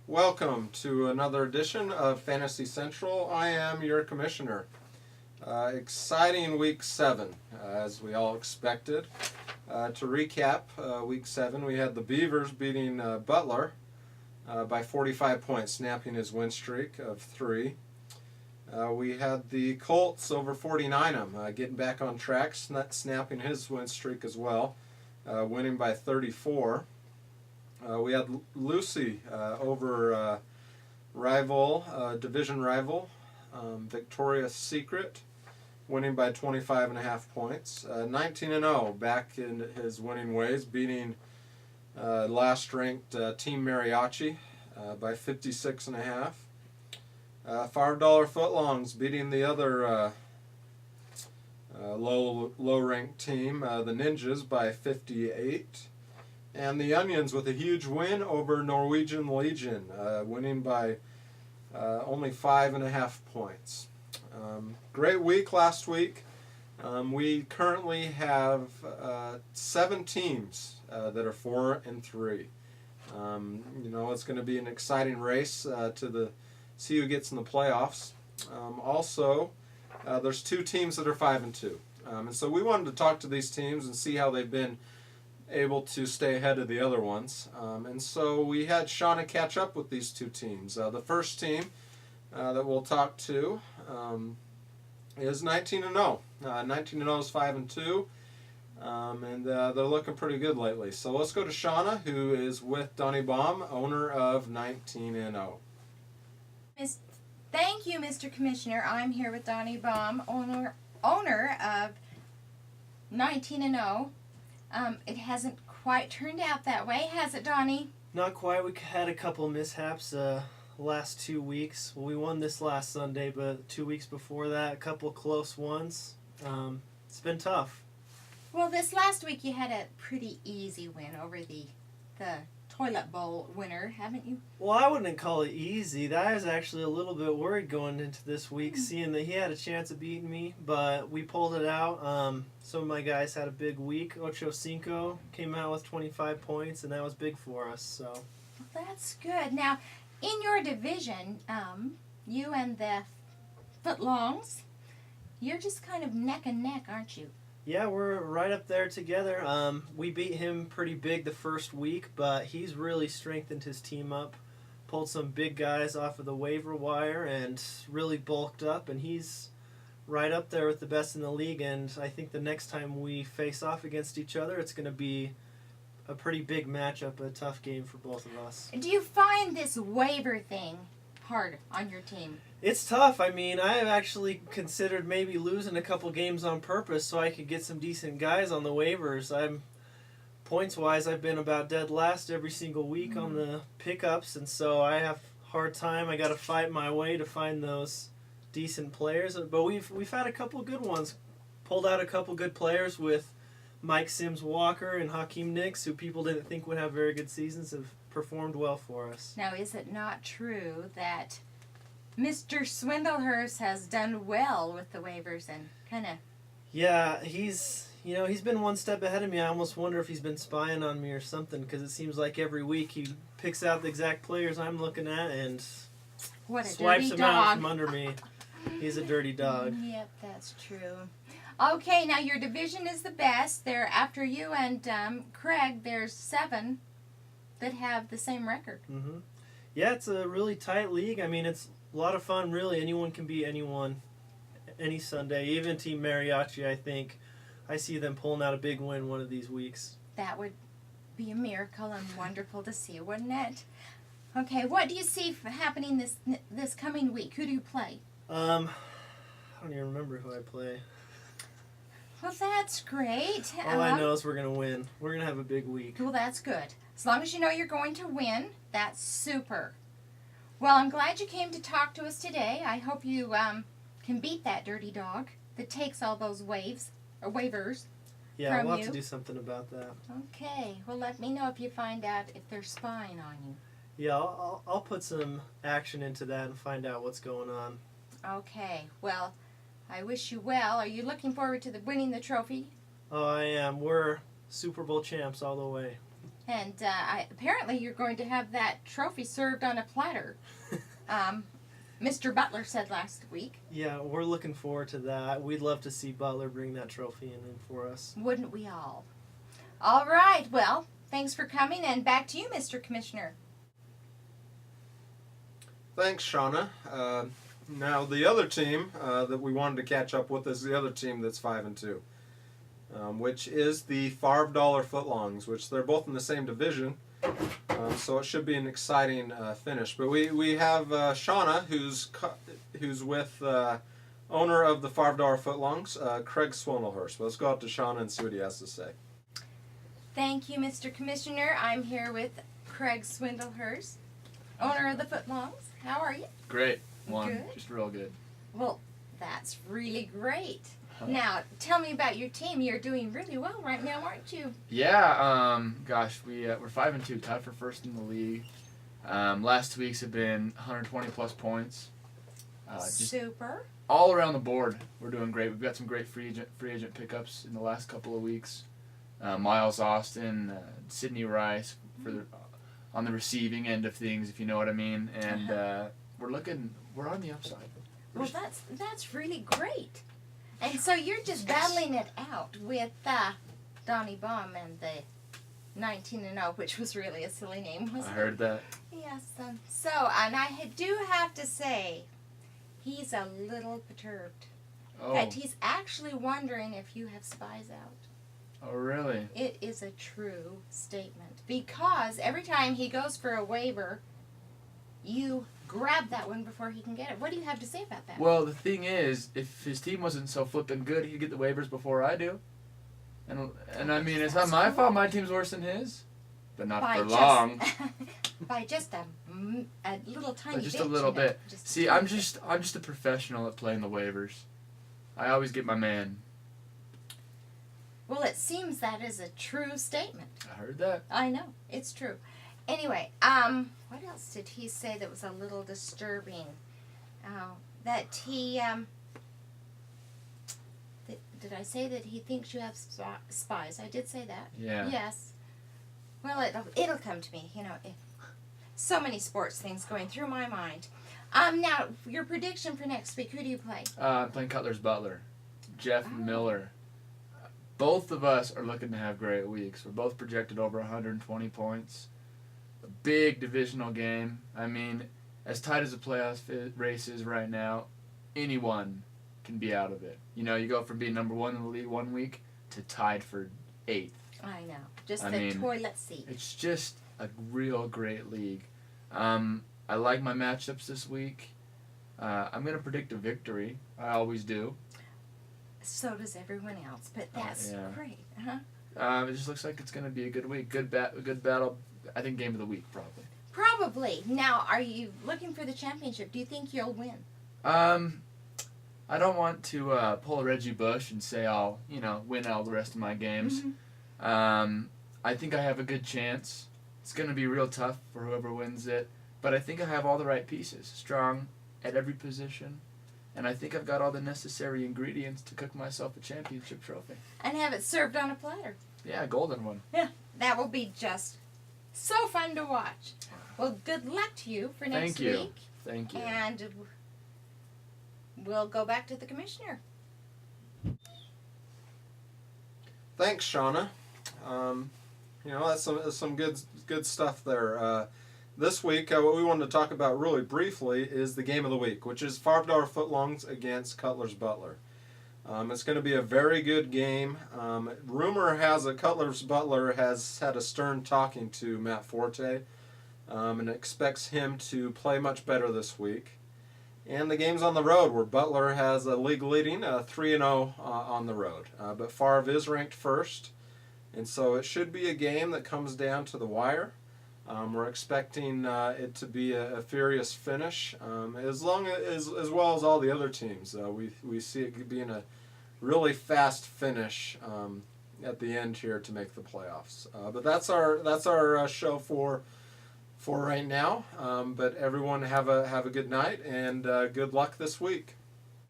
Welcome to another edition of Fantasy Central. I am your commissioner. Exciting week 7, as we all expected. To recap, week 7, we had the Beavers beating Butler by 45 points, snapping his win streak of 3. We had the Colts over 49ers, getting back on track, snapping his win streak as well, winning by 34. We had Lucy over division rival, Victoria's Secret, winning by 25.5 points. 19-0, back in his winning ways, beating last-ranked Team Mariachi by 56.5. $5 footlongs beating the other low-ranked team, the Ninjas, by 58. And the Onions with a huge win over Norwegian Legion, winning by only 5.5 points. Great week last week. We currently have 7 teams that are 4-3. It's going to be an exciting race to see who gets in the playoffs. Also, there's 2 teams that are 5-2, and so we wanted to talk to these teams and see how they've been able to stay ahead of the other ones. And so we had Shauna catch up with these 2 teams. The first team that we'll talk to is 19-0. 19-0 is 5-2, and they're looking pretty good lately. So let's go to Shauna, who is with Donnie Baum, owner of 19-0. Thank you, Mr. Commissioner. I'm here with Donnie Baum, owner of 19-0. It hasn't quite turned out that way, has it, Donnie? Not quite. We had a couple mishaps last 2 weeks. Well, we won this last Sunday, but 2 weeks before that, a couple close ones. It's been tough. Well, this last week you had a pretty easy win over the toilet bowl winner, haven't you? Well, I wouldn't call it easy. I was actually a little bit worried going into this week, seeing that he had a chance of beating me, but we pulled it out. Some of my guys had a big week. Ocho Cinco came out with 25 points, and that was big for us. So well, that's good. Now, in your division, you and the Footlongs, you're just kind of neck and neck, aren't you? Yeah, we're right up there together. We beat him pretty big the first week, but he's really strengthened his team up, pulled some big guys off of the waiver wire, and really bulked up, and he's right up there with the best in the league. And I think the next time we face off against each other, it's going to be a pretty big matchup, a tough game for both of us. Do you find this waiver thing hard on your team? It's tough. I mean, I have actually considered maybe losing a couple games on purpose so I could get some decent guys on the waivers. Points-wise, I've been about dead last every single week on the pickups, and so I have a hard time. I got to fight my way to find those decent players. But we've had a couple good ones. Pulled out a couple good players with Mike Sims-Walker and Hakeem Nicks, who people didn't think would have very good seasons, have performed well for us. Now, is it not true that Mr. Swindlehurst has done well with the waivers and kind of... Yeah, he's been one step ahead of me. I almost wonder if he's been spying on me or something, because it seems like every week he picks out the exact players I'm looking at and swipes them out from under me. He's a dirty dog. Yep, that's true. Okay, now your division is the best. There, after you and Craig, there's 7 that have the same record. Mm-hmm. Yeah, it's a really tight league. I mean, it's a lot of fun, really. Anyone can beat anyone any Sunday. Even Team Mariachi, I think. I see them pulling out a big win one of these weeks. That would be a miracle and wonderful to see, wouldn't it? Okay, what do you see happening this coming week? Who do you play? I don't even remember who I play. Well, that's great. All I know is we're going to win. We're going to have a big week. Well, that's good. As long as you know you're going to win, that's super. Well, I'm glad you came to talk to us today. I hope you can beat that dirty dog that takes all those waivers Yeah, from we'll have you. to do something about that. Okay. Well, let me know if you find out if they're spying on you. Yeah, I'll put some action into that and find out what's going on. Okay. Well, I wish you well. Are you looking forward to winning the trophy? Oh, I am. We're Super Bowl champs all the way. And apparently you're going to have that trophy served on a platter. Mr. Butler said last week. Yeah, we're looking forward to that. We'd love to see Butler bring that trophy in for us. Wouldn't we all? All right, well, thanks for coming, and back to you, Mr. Commissioner. Thanks, Shauna. Now the other team that we wanted to catch up with is the other team that's 5-2, which is the Favre Dollar Footlongs, which they're both in the same division. So it should be an exciting finish. But we have Shauna, who's with owner of the Favre Dollar Footlongs, Craig Swindlehurst. Let's go out to Shauna and see what he has to say. Thank you, Mr. Commissioner. I'm here with Craig Swindlehurst, owner of the Footlongs. How are you? Great. Good. Just real good. Well, that's really great. Now, tell me about your team. You're doing really well right now, aren't you? Yeah, gosh, we're 5-2, tied for first in the league. Last 2 weeks have been 120 plus points. Just Super. all around the board, we're doing great. We've got some great free agent pickups in the last couple of weeks. Miles Austin, Sidney Rice on the receiving end of things, if you know what I mean. And we're on the upside. Well, that's really great. And so you're just battling it out with Donnie Baum and the 19-0, which was really a silly name, wasn't I it? heard that. Yes. And I do have to say, he's a little perturbed. In Oh, fact, he's actually wondering if you have spies out. oh really? It is a true statement. Because every time he goes for a waiver, you grab that one before he can get it. What do you have to say about that? Well, the thing is, if his team wasn't so flippin' good, he'd get the waivers before I do. And I mean, it's not my fault my team's worse than his. But not for long. By just a little tiny But just bit. a little bit. Just a See, tiny I'm bit. just a professional at playing the waivers. I always get my man. Well, it seems that is a true statement. I heard that. I know. It's true. Anyway, what else did he say that was a little disturbing? That he, did I say that he thinks you have spies? I did say that. Yeah. Yes. Well, it'll come to me. You know, so many sports things going through my mind. Now, your prediction for next week, who do you play? I'm playing Cutler's Butler. Jeff Miller. Both of us are looking to have great weeks. We're both projected over 120 points. A big divisional game. I mean, as tight as the playoff race is right now, anyone can be out of it. You know, you go from being number one in the league 1 week to tied for 8th. I know. Just I the mean, toilet seat. It's just a real great league. I like my matchups this week. I'm going to predict a victory. I always do. So does everyone else, but that's yeah. great, huh? It just looks like it's going to be a good week. Good battle. I think game of the week, probably. Probably. Now, are you looking for the championship? Do you think you'll win? I don't want to pull a Reggie Bush and say I'll, win all the rest of my games. Mm-hmm. I think I have a good chance. It's going to be real tough for whoever wins it, but I think I have all the right pieces. Strong at every position. And I think I've got all the necessary ingredients to cook myself a championship trophy. And have it served on a platter. Yeah, a golden one. Yeah, that will be just so fun to watch. Well, good luck to you for next Thank you. week. Thank you. And we'll go back to the commissioner. Thanks, Shauna. That's some good stuff there. This week, what we wanted to talk about really briefly is the game of the week, which is Favre Dollar Footlongs against Cutler's Butler. It's going to be a very good game. Rumor has it Cutler's Butler has had a stern talking to Matt Forte and expects him to play much better this week. And the game's on the road, where Butler has a league leading 3-0 on the road. But Favre is ranked first, and so it should be a game that comes down to the wire. We're expecting it to be a furious finish, as well as all the other teams. We see it being a really fast finish at the end here to make the playoffs. But that's our show for right now. But everyone have a good night and good luck this week.